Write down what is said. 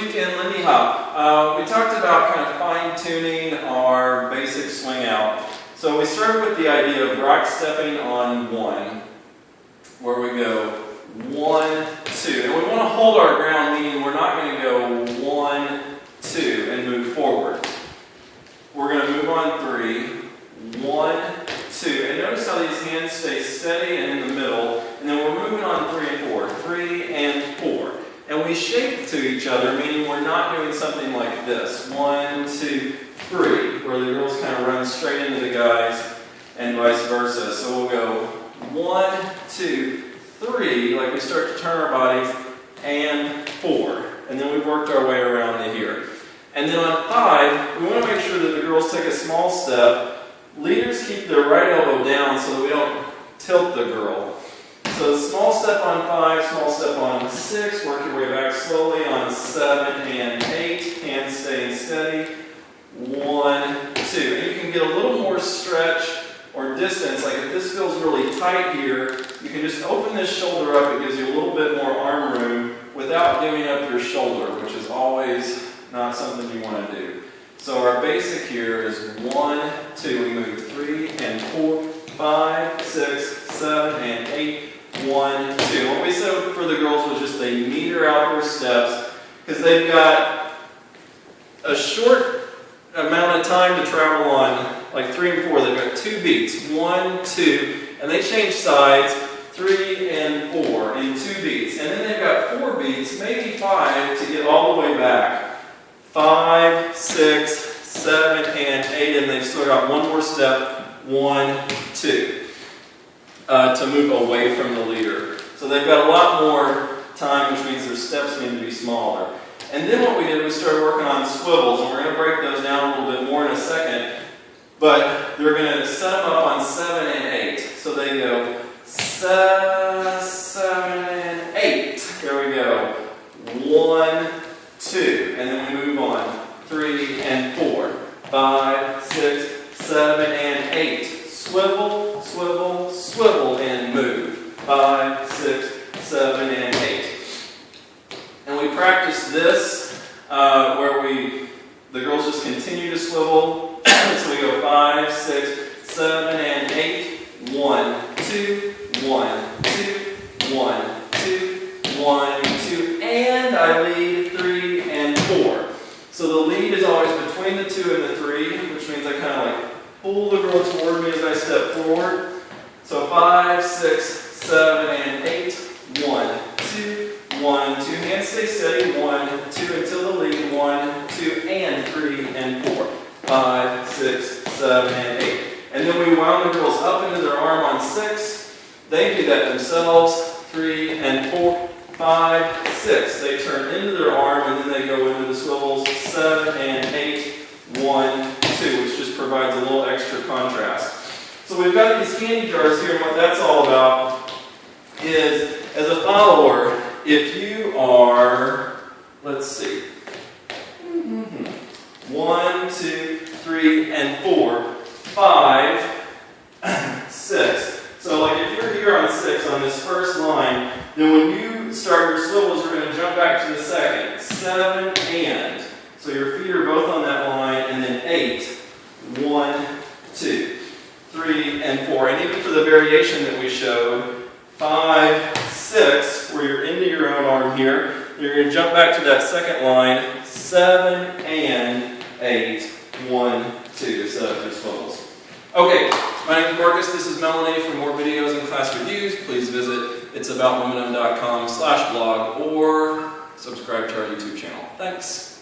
week in Lindy Hop, we talked about kind of fine-tuning our basic swing out. So we started with the idea of rock stepping on 1, where we go 1, 2. And we want to hold our ground, meaning we're not going to go 1, 2 and move forward. We're going to move on 3, 1, 2. And notice how these hands stay steady and in the middle. And then we're moving on 3 and 4. 3 and 4. And we shape to each other, meaning we're not doing something like this. 1, 2, 3, where the girls kind of run straight into the guys and vice versa. So we'll go 1, 2, 3, like we start to turn our bodies, and 4. And then we've worked our way around to here. And then on 5, we want to make sure that the girls take a small step. Leaders keep their right elbow down so that we don't tilt the girl. So small step on 5, small step on 6, work your way back slowly on 7 and 8, hands staying steady, 1, 2. And you can get a little more stretch or distance, like if this feels really tight here, you can just open this shoulder up, it gives you a little bit more arm room without giving up your shoulder, which is always not something you want to do. So our basic here is 1, 2, we move 3 and 4, 5, 6, 7 and 8, 1, 2. What we said for the girls was just they meter out their steps because they've got a short amount of time to travel on, like 3 and 4. They've got 2 beats, 1, 2, and they change sides, 3 and 4 in 2 beats. And then they've got 4 beats, maybe 5 to get all the way back. 5, 6, 7, and 8, and they've still got one more step, 1, 2. To move away from the leader. So they've got a lot more time, which means their steps need to be smaller. And then what we did, we started working on swivels, and we're going to break those down a little bit more in a second. But they're going to set them up on 7 and 8. So they go 7 and 8. Here we go. 1, 2. And then we move on. 3 and 4. 5, 6, 7 and 8. Swivel, swivel, swivel, and move. 5, 6, 7, and 8. And we practice this where the girls just continue to swivel. So we go 5, 6, 7, and 8. 1, 2, 1, 2, 1, 2, 1, 2, and I lead 3 and 4. So the lead is always between the 2 and the 3, which means I kind of like pull the girl toward me as I step forward. So 5, 6, 7, and 8. 1, 2, 1, 2. Hands stay steady. 1, 2 until the lead. 1, 2, and 3 and 4. 5, 6, 7, and 8. And then we wound the girls up into their arm on 6. They do that themselves. 3 and 4, 5, 6. They turn into their arm and then they go into the swivels. 7 and 8. 1, 2, which just provides a little extra contrast. So we've got these candy jars here, and what that's all about is, as a follower, if you are, let's see, 1, 2, 3, and 4, 5, 6. So like if you're here on 6 on this first line, then when you start your swivels, you're going to jump back to the second. 7 and. So your feet are both on that line, and then 8, 1, 2, 3, and 4. And even for the variation that we showed, 5, 6, where you're into your own arm here, you're going to jump back to that second line, 7 and 8, 1, 2, to set up your swivels. Okay, my name is Marcus, this is Melanie. For more videos and class reviews, please visit it'saboutwomenem.com/blog or subscribe to our YouTube channel. Thanks.